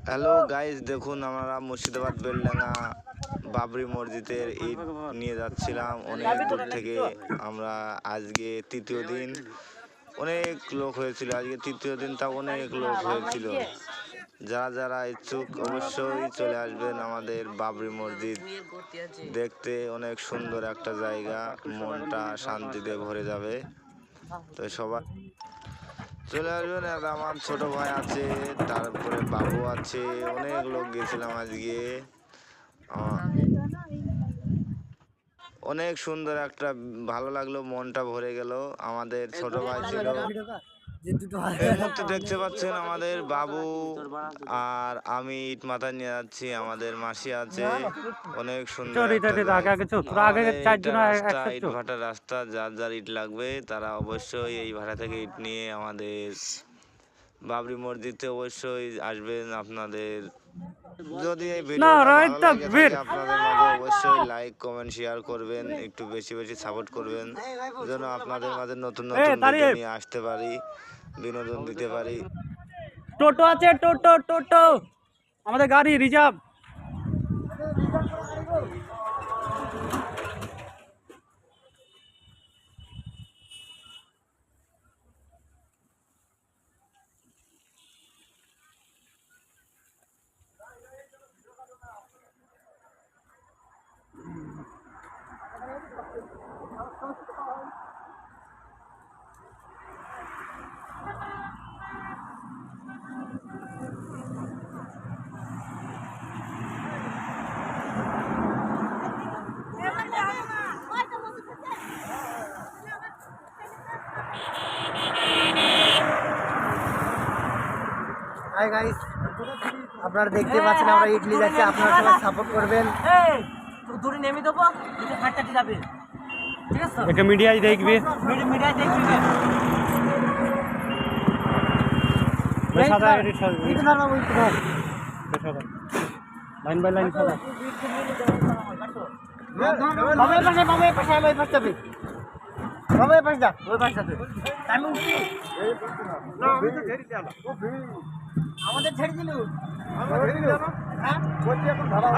Hello guys, দেখুন আমরা মুর্শিদাবাদ বেলডাঙ্গা বাবরি মসজিদের ইট নিয়ে যাচ্ছিলাম অনেক দূর থেকে। আমরা আজকে তৃতীয় দিন, অনেক লোক হয়েছিল। আজকে তৃতীয় দিন, তা অনেক লোক হয়েছিল। যারা যারা ইচ্ছুক অবশ্যই চলে আসবেন আমাদের বাবরি মসজিদ দেখতে। অনেক সুন্দর একটা জায়গা, মনটা শান্তিতে ভরে যাবে। তো সবাই চলে আসবেন। আর আমার ছোট ভাই আছে, তারপরে বাবু আছে, অনেক লোক গেছিলাম আজকে। অনেক সুন্দর একটা, ভালো লাগলো, মনটা ভরে গেল। আমাদের ছোট ভাই ছিল। এই মুহূর্তে দেখতে পাচ্ছেন আমাদের বাবু আর আমি ইট মাথা নিয়ে যাচ্ছি। আমাদের মাসি আছে। অনেক সুন্দর রাস্তা, ইট ভাটার রাস্তা। যার যার ইট লাগবে তারা অবশ্যই এই ভাড়া থেকে ইট নিয়ে আমাদের বাবরি মসজিদে অবশ্যই আসবেন। আপনাদের যদি এই ভিডিওটা ভালো লাগে থাকে আপনাদের মাঝে, অবশ্যই লাইক কমেন্ট শেয়ার করবেন, একটু বেশি বেশি সাপোর্ট করবেন, যেন আপনাদের মাঝে নতুন নতুন ভিডিও নিয়ে আসতে পারি, বিনোদন দিতে পারি। টোটো আছে, টোটো টোটো আমাদের গাড়ি রিজার্ভ। হাই গাইস, আপনারা দেখতে পাচ্ছেন আমরা ইডলি যাচ্ছি। আপনারা সবাই সাপোর্ট করবেন। দূরে নেমে দেবো, হাঁটাতে যাবে, ঠিক আছে? এটা মিডিয়ায় দেখবি, মিডিয়ায় দেখবি। লাইন বাই লাইন সাদা। আমাদের ছেড়ে দিল।